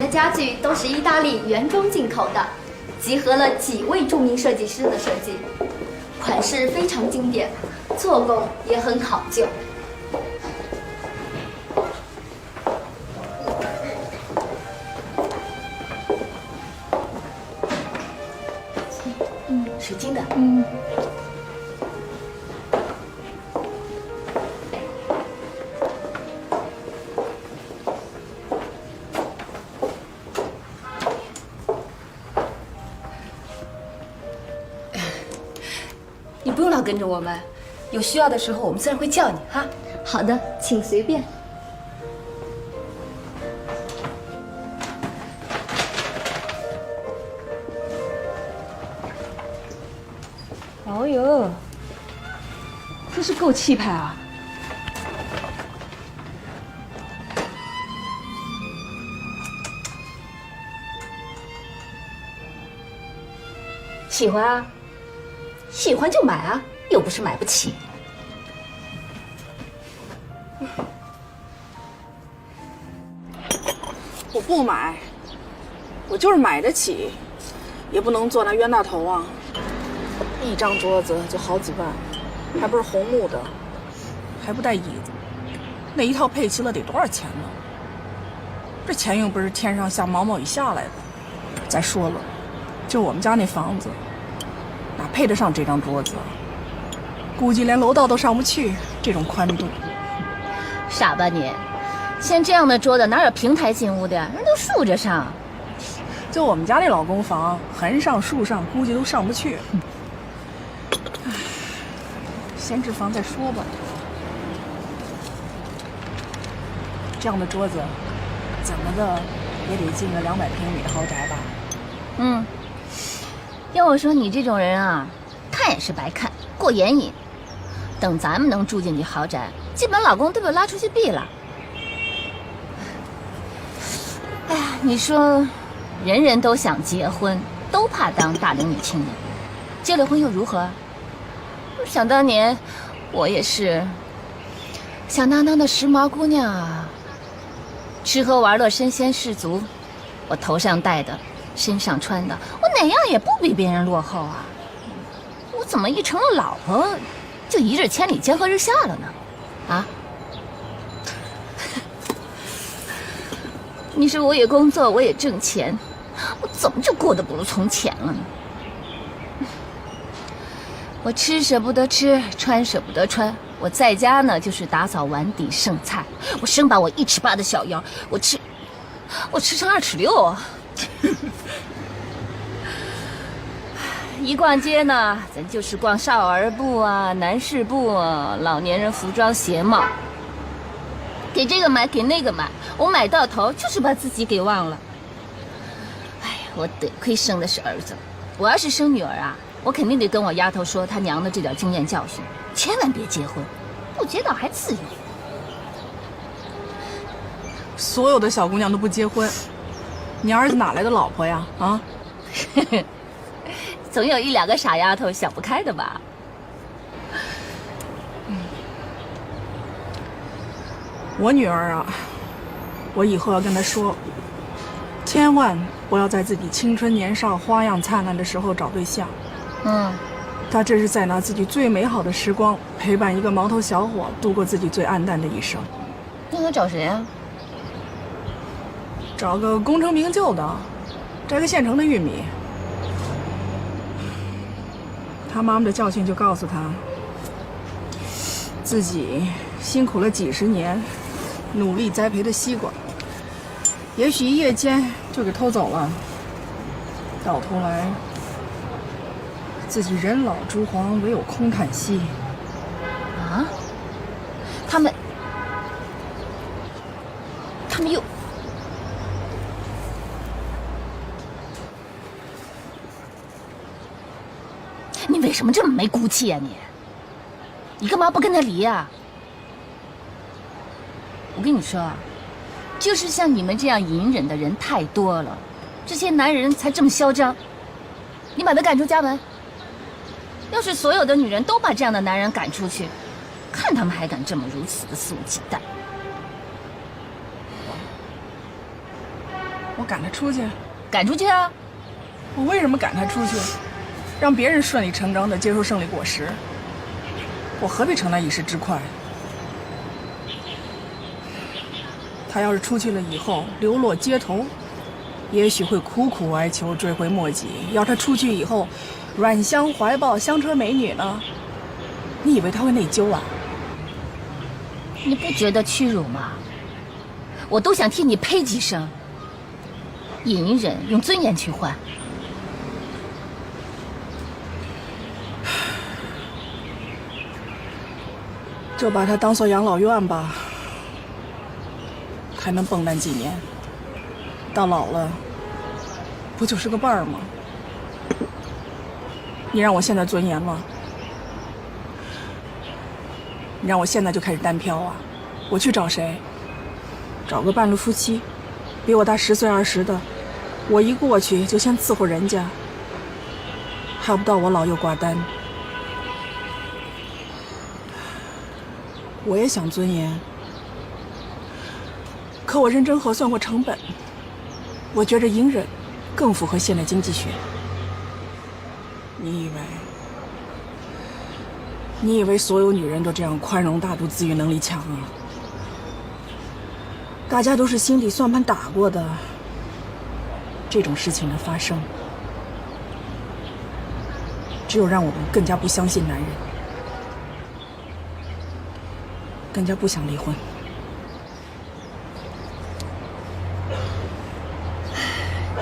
家具都是意大利原装进口的，集合了几位著名设计师的设计，款式非常经典，做工也很考究。水晶的。你不用老跟着我们，有需要的时候我们自然会叫你哈。好的，请随便。哦呦，真是够气派啊！喜欢啊，喜欢就买啊，又不是买不起。我不买，我就是买得起，也不能坐那冤大头啊！一张桌子就好几万，还不是红木的，还不带椅子，那一套配齐了得多少钱呢？这钱又不是天上下毛毛雨下来的。再说了，就我们家那房子，哪配得上这张桌子啊？估计连楼道都上不去，这种宽度。傻吧你！像这样的桌子哪有平台进屋的呀？人都竖着上。就我们家那老公房，横上竖上，估计都上不去。唉，先置房再说吧。这样的桌子，怎么的也得进个200平米的豪宅吧？嗯，要我说你这种人啊，看也是白看，过眼瘾。等咱们能住进去豪宅，基本老公都被我拉出去毙了。哎呀，你说，人人都想结婚，都怕当大龄女青年，结了婚又如何？想当年，我也是响当当的时髦姑娘啊，吃喝玩乐身先士卒，我头上戴的，身上穿的，我哪样也不比别人落后啊。我怎么一成了老婆，就一日千里江河日下了呢？啊？你说我也工作，我也挣钱，我怎么就过得不如从前了呢？我吃舍不得吃，穿舍不得穿。我在家呢，就是打扫碗底剩菜。我生把我1尺8的小腰，我吃成2尺6啊！一逛街呢，咱就是逛少儿部啊、男士部啊、老年人服装鞋帽，给这个买，给那个买，我买到头就是把自己给忘了。哎呀，我得亏生的是儿子，我要是生女儿啊，我肯定得跟我丫头说她娘的这点经验教训，千万别结婚，不结倒还自由。所有的小姑娘都不结婚，你儿子哪来的老婆呀？啊？总有1、2个傻丫头想不开的吧？我女儿啊，我以后要跟她说，千万不要在自己青春年少、花样灿烂的时候找对象。她这是在拿自己最美好的时光陪伴一个毛头小伙度过自己最暗淡的一生。那她找谁啊？找个功成名就的，摘个现成的玉米。他妈妈的教训就告诉他，自己辛苦了几十年，努力栽培的西瓜，也许一夜间就给偷走了。到头来，自己人老珠黄，唯有空叹息。啊？他们又……你为什么这么没骨气呀？你干嘛不跟他离呀？我跟你说啊，就是像你们这样隐忍的人太多了，这些男人才这么嚣张。你把他赶出家门。要是所有的女人都把这样的男人赶出去，看他们还敢这么如此的肆无忌惮。我赶他出去？赶出去啊！我为什么赶他出去？让别人顺理成章地接受胜利果实，我何必承担一时之快？他要是出去了以后流落街头，也许会苦苦哀求，追悔莫及。要他出去以后软香怀抱香车美女呢？你以为他会内疚啊？你不觉得屈辱吗？我都想替你呸几声。隐忍用尊严去换，就把它当做养老院吧，还能蹦跶几年？到老了，不就是个伴儿吗？你让我现在尊严吗？你让我现在就开始单挑啊？我去找谁？找个半路夫妻，比我大10岁20的，我一过去就先伺候人家，还不到我老幼寡丹。我也想尊严，可我认真核算过成本，我觉着隐忍更符合现代经济学。你以为所有女人都这样宽容大度、自愈能力强啊？大家都是心底算盘打过的。这种事情的发生，只有让我们更加不相信男人，更加不想离婚。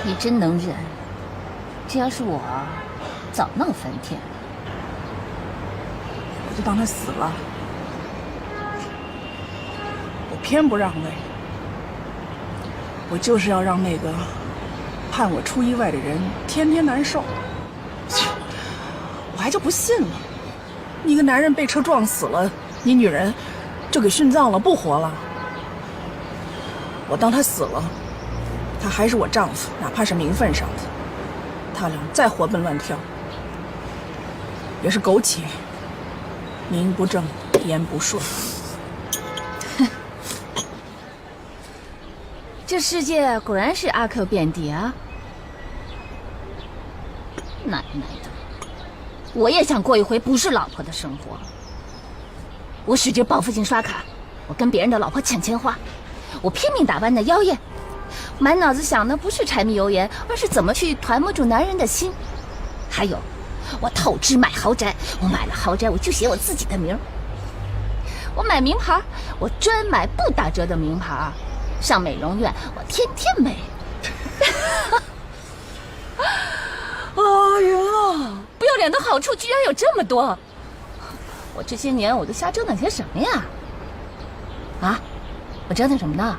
你真能忍，这要是我，早闹翻天。我就当他死了，我偏不让位，我就是要让那个判我出意外的人天天难受。我还就不信了，你一个男人被车撞死了，你女人就给殉葬了，不活了。我当他死了，他还是我丈夫，哪怕是名分上的，他俩再活蹦乱跳，也是苟且，名不正言不顺。这世界果然是阿 Q 遍地啊！奶奶的，我也想过一回不是老婆的生活。我使劲报复性刷卡，我跟别人的老婆抢钱花，我拼命打扮的妖艳，满脑子想的不是柴米油盐，而是怎么去团摸住男人的心。还有，我透支买豪宅，我买了豪宅我就写我自己的名儿。我买名牌，我专买不打折的名牌。上美容院，我天天美。哎呀，不要脸的好处居然有这么多！我这些年我都瞎折腾些什么呀？啊，我折腾什么呢？